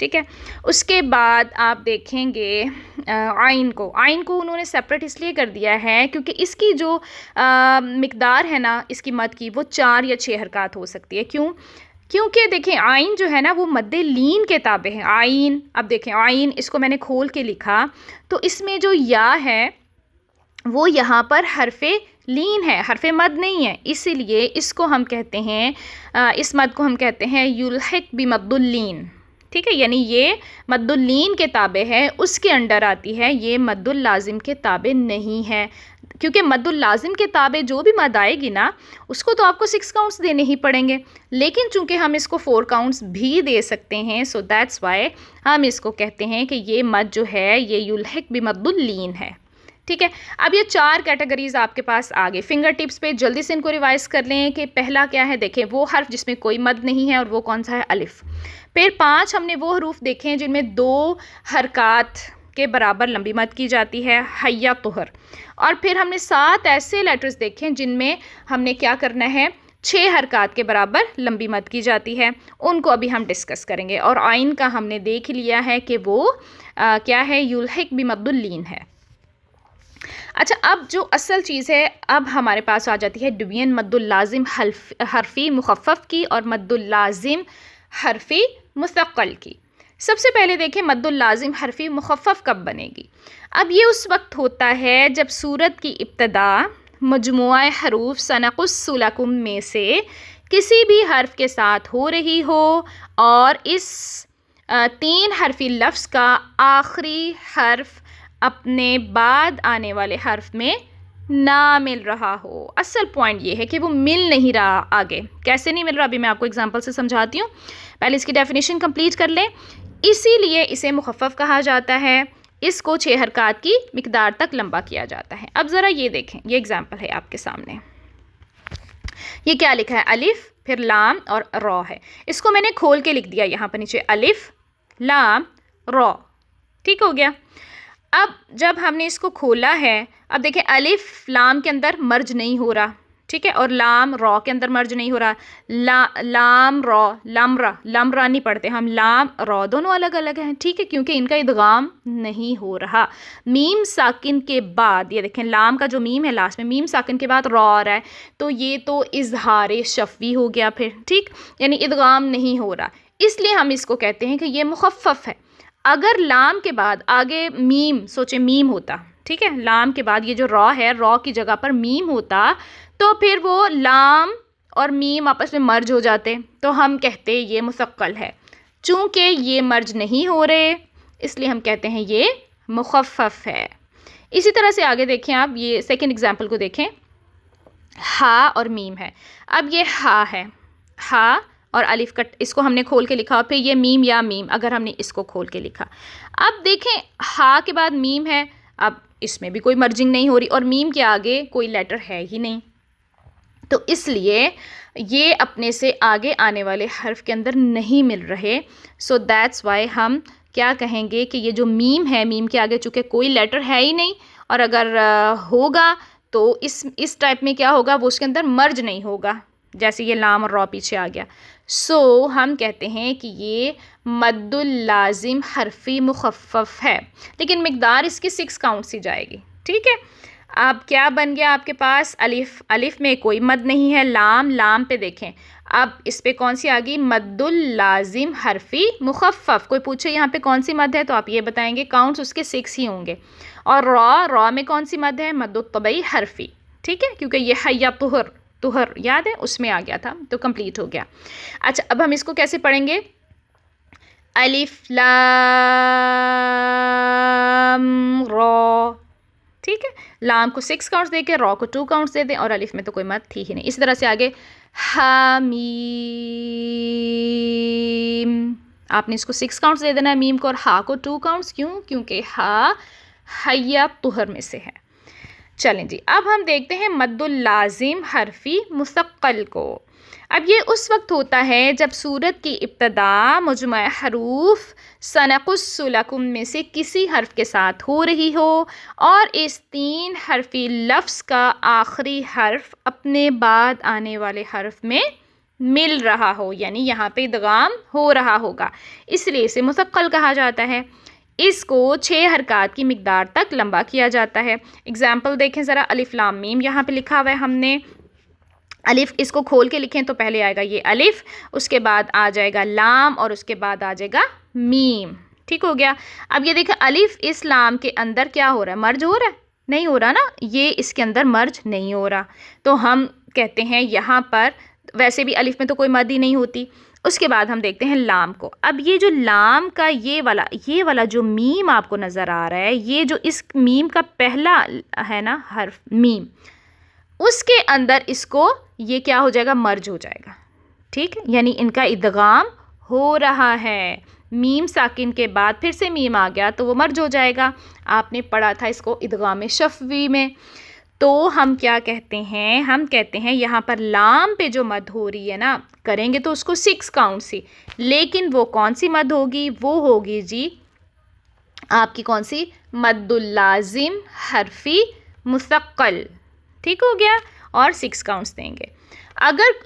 ٹھیک ہے. اس کے بعد آپ دیکھیں گے عین کو انہوں نے سپریٹ اس لیے کر دیا ہے کیونکہ اس کی جو مقدار ہے نا اس کی مد کی وہ 4 یا 6 حرکات ہو سکتی ہے. کیونکہ دیکھیں عین جو ہے نا وہ مد لین کے تابع ہے. عین، اب دیکھیں عین اس کو میں نے کھول کے لکھا تو اس میں جو یا ہے وہ یہاں پر حرف لین ہے، حرف مد نہیں ہے، اسی لیے اس کو ہم کہتے ہیں اس مد کو ہم کہتے ہیں یلحق بمد اللین. ٹھیک ہے، یعنی یہ مد اللین کے تابع ہے، اس کے انڈر آتی ہے، یہ مد اللازم کے تابع نہیں ہے. کیونکہ مد اللازم کے تابع جو بھی مد آئے گی نا اس کو تو آپ کو 6 کاؤنٹس دینے ہی پڑیں گے، لیکن چونکہ ہم اس کو 4 کاؤنٹس بھی دے سکتے ہیں، سو دیٹس وائی ہم اس کو کہتے ہیں کہ یہ مد جو ہے یہ یلحق بمد اللین ہے. ٹھیک ہے. اب یہ 4 کیٹیگریز آپ کے پاس آگے فنگر ٹپس پہ جلدی سے ان کو ریوائز کر لیں کہ پہلا کیا ہے. دیکھیں وہ حرف جس میں کوئی مد نہیں ہے اور وہ کون سا ہے؟ الف. پھر 5 ہم نے وہ حروف دیکھے ہیں جن میں 2 حرکات کے برابر لمبی مد کی جاتی ہے، حیا طہر. اور پھر ہم نے 7 ایسے لیٹرز دیکھے ہیں جن میں ہم نے کیا کرنا ہے 6 حرکات کے برابر لمبی مد کی جاتی ہے، ان کو ابھی ہم ڈسکس کریں گے. اور عین کا ہم نے دیکھ لیا ہے کہ وہ کیا ہے؟ یلحق بمد اللین ہے. اچھا، اب جو اصل چیز ہے اب ہمارے پاس آ جاتی ہے ڈوین مد اللازم حرفی مخفف کی اور مد اللازم حرفی مثقل کی. سب سے پہلے دیکھیں مد اللازم حرفی مخفف کب بنے گی. اب یہ اس وقت ہوتا ہے جب سورت کی ابتدا مجموعہ حروف سنقص لکم میں سے کسی بھی حرف کے ساتھ ہو رہی ہو اور اس 3 حرفی لفظ کا آخری حرف اپنے بعد آنے والے حرف میں نہ مل رہا ہو. اصل پوائنٹ یہ ہے کہ وہ مل نہیں رہا. آگے کیسے نہیں مل رہا ابھی میں آپ کو اگزامپل سے سمجھاتی ہوں، پہلے اس کی ڈیفینیشن کمپلیٹ کر لیں. اسی لیے اسے مخفف کہا جاتا ہے، اس کو 6 حرکات کی مقدار تک لمبا کیا جاتا ہے. اب ذرا یہ دیکھیں، یہ اگزامپل ہے آپ کے سامنے. یہ کیا لکھا ہے؟ الف، پھر لام اور را ہے. اس کو میں نے کھول کے لکھ دیا یہاں پر نیچے، الف لام را. ٹھیک ہو گیا. اب جب ہم نے اس کو کھولا ہے، اب دیکھیں الف لام کے اندر مرج نہیں ہو رہا، ٹھیک ہے، اور لام را کے اندر مرج نہیں ہو رہا. لام را، لام را نہیں پڑھتے ہم، لام را دونوں الگ الگ ہیں. ٹھیک ہے، کیونکہ ان کا ادغام نہیں ہو رہا. میم ساکن کے بعد یہ دیکھیں لام کا جو میم ہے لاسٹ میں، میم ساکن کے بعد را آ رہا ہے تو یہ تو اظہار شفوی ہو گیا پھر. ٹھیک، یعنی ادغام نہیں ہو رہا، اس لیے ہم اس کو کہتے ہیں کہ یہ مخفف ہے. اگر لام کے بعد آگے میم، سوچیں میم ہوتا، ٹھیک ہے، لام کے بعد یہ جو را ہے، را کی جگہ پر میم ہوتا تو پھر وہ لام اور میم آپس میں مرج ہو جاتے تو ہم کہتے یہ مثقل ہے. چونکہ یہ مرج نہیں ہو رہے اس لیے ہم کہتے ہیں یہ مخفف ہے. اسی طرح سے آگے دیکھیں آپ، یہ سیکنڈ ایگزامپل کو دیکھیں. ہا اور میم ہے. اب یہ ہا ہے، ہا اور الف کٹ، اس کو ہم نے کھول کے لکھا، اور پھر یہ میم یا میم اگر ہم نے اس کو کھول کے لکھا. اب دیکھیں ہا کے بعد میم ہے، اب اس میں بھی کوئی مرجنگ نہیں ہو رہی اور میم کے آگے کوئی لیٹر ہے ہی نہیں، تو اس لیے یہ اپنے سے آگے آنے والے حرف کے اندر نہیں مل رہے. سو دیٹس وائی ہم کیا کہیں گے کہ یہ جو میم ہے، میم کے آگے چونکہ کوئی لیٹر ہے ہی نہیں، اور اگر ہوگا تو اس ٹائپ میں کیا ہوگا، وہ اس کے اندر مرج نہیں ہوگا، جیسے یہ لام اور را پیچھے آ گیا. سو ہم کہتے ہیں کہ یہ مد اللازم حرفی مخفف ہے، لیکن مقدار اس کی 6 کاؤنٹس ہی جائے گی. ٹھیک ہے. اب کیا بن گیا آپ کے پاس؟ الف، الف میں کوئی مد نہیں ہے. لام، لام پہ دیکھیں اب اس پہ کون سی آ گئی؟ مد اللازم حرفی مخفف. کوئی پوچھے یہاں پہ کون سی مد ہے تو آپ یہ بتائیں گے، کاؤنٹس اس کے 6 ہی ہوں گے. اور را، را میں کون سی مد ہے؟ مد الطبعی حرفی. ٹھیک ہے، کیونکہ یہ حیا طہر، طہر یاد ہے اس میں آ گیا تھا تو کمپلیٹ ہو گیا. اچھا، اب ہم اس کو کیسے پڑھیں گے؟ الف لام را. ٹھیک ہے، لام کو 6 کاؤنٹس دے کے را کو 2 کاؤنٹس دے دیں، اور الف میں تو کوئی مد تھی ہی نہیں. اسی طرح سے آگے ہا میم، آپ نے اس کو 6 کاؤنٹس دے دینا ہے میم کو، اور ہا کو 2 کاؤنٹس. کیوں؟ کیونکہ ہا حیا طہر میں سے ہے. چلیں جی، اب ہم دیکھتے ہیں مد اللازم حرفی مثقل کو. اب یہ اس وقت ہوتا ہے جب سورت کی ابتدا مجموعہ حروف سنقص لکم میں سے کسی حرف کے ساتھ ہو رہی ہو اور اس 3 حرفی لفظ کا آخری حرف اپنے بعد آنے والے حرف میں مل رہا ہو، یعنی یہاں پہ ادغام ہو رہا ہوگا، اس لیے اسے مثقل کہا جاتا ہے۔ اس کو 6 حرکات کی مقدار تک لمبا کیا جاتا ہے۔ اگزامپل دیکھیں ذرا، الف لام میم یہاں پہ لکھا ہوا ہے ہم نے، الف اس کو کھول کے لکھیں تو پہلے آئے گا یہ الف، اس کے بعد آ جائے گا لام، اور اس کے بعد آ جائے گا میم، ٹھیک ہو گیا۔ اب یہ دیکھیں الف اس لام کے اندر کیا ہو رہا ہے، مرج ہو رہا ہے؟ نہیں ہو رہا نا، یہ اس کے اندر مرج نہیں ہو رہا، تو ہم کہتے ہیں یہاں پر، ویسے بھی الف میں تو کوئی مد ہی نہیں ہوتی۔ اس کے بعد ہم دیکھتے ہیں لام کو۔ اب یہ جو لام کا یہ والا جو میم آپ کو نظر آ رہا ہے، یہ جو اس میم کا پہلا ہے نا حرف میم، اس کے اندر اس کو یہ کیا ہو جائے گا، مرج ہو جائے گا، ٹھیک، یعنی ان کا ادغام ہو رہا ہے۔ میم ساکن کے بعد پھر سے میم آ گیا تو وہ مرج ہو جائے گا۔ آپ نے پڑھا تھا اس کو ادغام شفوی میں۔ تو ہم کیا کہتے ہیں، ہم کہتے ہیں یہاں پر لام پہ جو مد ہو رہی ہے نا، کریں گے تو اس کو 6 کاؤنٹ سی، لیکن وہ کون سی مد ہوگی، وہ ہوگی جی آپ کی کون سی، مد اللازم حرفی مثقل، ٹھیک ہو گیا، اور 6 کاؤنٹس دیں گے۔ اگر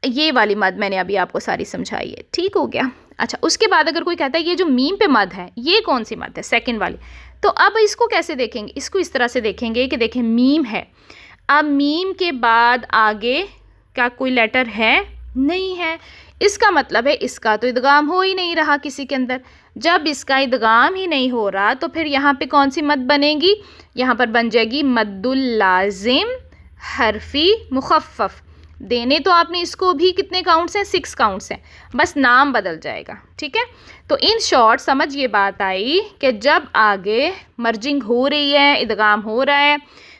یہ والی مد میں نے ابھی آپ کو ساری سمجھائی ہے، ٹھیک ہو گیا۔ اچھا، اس کے بعد اگر کوئی کہتا ہے یہ جو میم پہ مد ہے یہ کون سی مد ہے، سیکنڈ والی، تو اب اس کو کیسے دیکھیں گے، اس کو اس طرح سے دیکھیں گے کہ دیکھیں میم ہے، اب میم کے بعد آگے کیا کوئی لیٹر ہے، نہیں ہے، اس کا مطلب ہے اس کا تو ادغام ہو ہی نہیں رہا کسی کے اندر۔ جب اس کا ادغام ہی نہیں ہو رہا تو پھر یہاں پہ کون سی مد بنے گی، یہاں پر بن جائے گی مد اللازم حرفی مخفف۔ دینے تو آپ نے اس کو بھی کتنے کاؤنٹس ہیں، 6 کاؤنٹس ہیں، بس نام بدل جائے گا، ٹھیک ہے۔ تو ان شارٹ سمجھ یہ بات آئی کہ جب آگے مرجنگ ہو رہی ہے، ادغام ہو رہا ہے،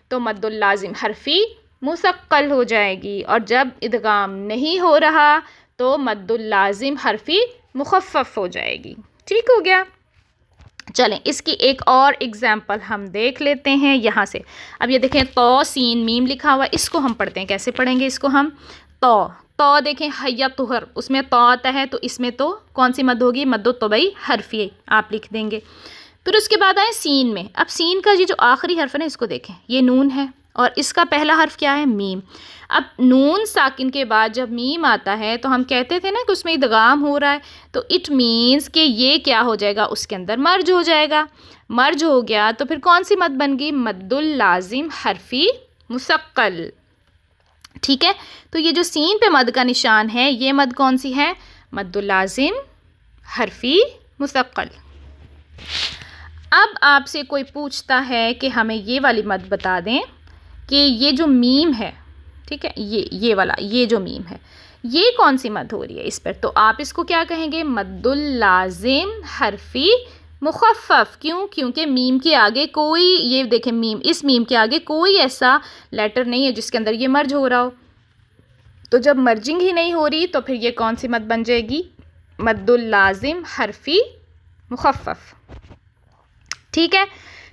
تو مد اللازم حرفی مثقل ہو جائے گی، اور جب ادغام نہیں ہو رہا تو مد اللازم حرفی مخفف ہو جائے گی، ٹھیک ہو گیا۔ چلیں اس کی ایک اور اگزامپل ہم دیکھ لیتے ہیں یہاں سے۔ اب یہ دیکھیں تو سین میم لکھا ہوا ہے، اس کو ہم پڑھتے ہیں، کیسے پڑھیں گے اس کو ہم، تو دیکھیں حیا طہر، اس میں تو آتا ہے تو اس میں تو کون سی مد ہوگی، مد طبعی حرفی آپ لکھ دیں گے۔ پھر اس کے بعد آئے سین میں۔ اب سین کا یہ جو آخری حرف ہے نا، اس کو دیکھیں، یہ نون ہے اور اس کا پہلا حرف کیا ہے، میم۔ اب نون ساکن کے بعد جب میم آتا ہے تو ہم کہتے تھے نا کہ اس میں ادغام ہو رہا ہے، تو اٹ مینس کہ یہ کیا ہو جائے گا، اس کے اندر مرج ہو جائے گا۔ مرج ہو گیا تو پھر کون سی مد بن گئی، مد اللازم حرفی مثقل، ٹھیک ہے۔ تو یہ جو سین پہ مد کا نشان ہے، یہ مد کون سی ہے، مد اللازم حرفی مثقل۔ اب آپ سے کوئی پوچھتا ہے کہ ہمیں یہ والی مد بتا دیں کہ یہ جو میم ہے، ٹھیک ہے، یہ والا، یہ جو میم ہے یہ کون سی مد ہو رہی ہے اس پر، تو آپ اس کو کیا کہیں گے، مد اللازم حرفی مخفف۔ کیوں، کیونکہ میم کے آگے کوئی، یہ دیکھیں میم، اس میم کے آگے کوئی ایسا لیٹر نہیں ہے جس کے اندر یہ مرج ہو رہا ہو، تو جب مرجنگ ہی نہیں ہو رہی تو پھر یہ کون سی مد بن جائے گی، مد اللازم حرفی مخفف، ٹھیک ہے۔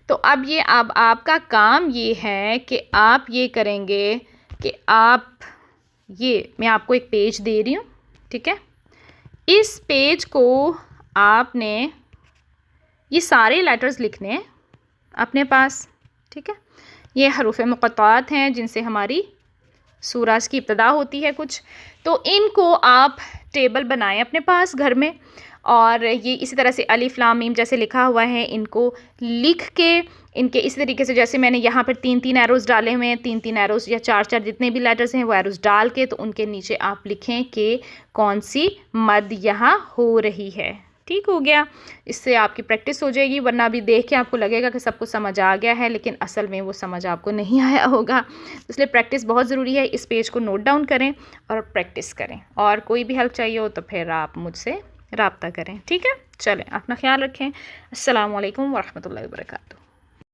تو اب آپ کا کام یہ ہے کہ آپ یہ کریں گے کہ میں آپ کو ایک پیج دے رہی ہوں، ٹھیک ہے، اس پیج کو آپ نے یہ سارے لیٹرز لکھنے ہیں اپنے پاس، ٹھیک ہے۔ یہ حروف مقطعات ہیں جن سے ہماری سورج کی ابتدا ہوتی ہے کچھ، تو ان کو آپ ٹیبل بنائیں اپنے پاس گھر میں، اور یہ اسی طرح سے الف لام میم جیسے لکھا ہوا ہے ان کو لکھ کے، ان کے اسی طریقے سے جیسے میں نے یہاں پر 3 ایروز ڈالے ہوئے ہیں، 3 ایروز یا 4 جتنے بھی لیٹرز ہیں وہ ایروز ڈال کے، تو ان کے نیچے آپ لکھیں کہ کون سی مد یہاں ہو رہی ہے، ٹھیک ہو گیا۔ اس سے آپ کی پریکٹس ہو جائے گی، ورنہ بھی دیکھ کے آپ کو لگے گا کہ سب کچھ سمجھ آ گیا ہے، لیکن اصل میں وہ سمجھ آپ کو نہیں آیا ہوگا، اس لیے پریکٹس بہت ضروری ہے۔ اس پیج کو نوٹ ڈاؤن کریں اور پریکٹس کریں، اور کوئی بھی ہیلپ چاہیے ہو تو پھر آپ مجھ سے رابطہ کریں، ٹھیک ہے۔ چلیں اپنا خیال رکھیں، السلام علیکم ورحمۃ اللہ وبرکاتہ۔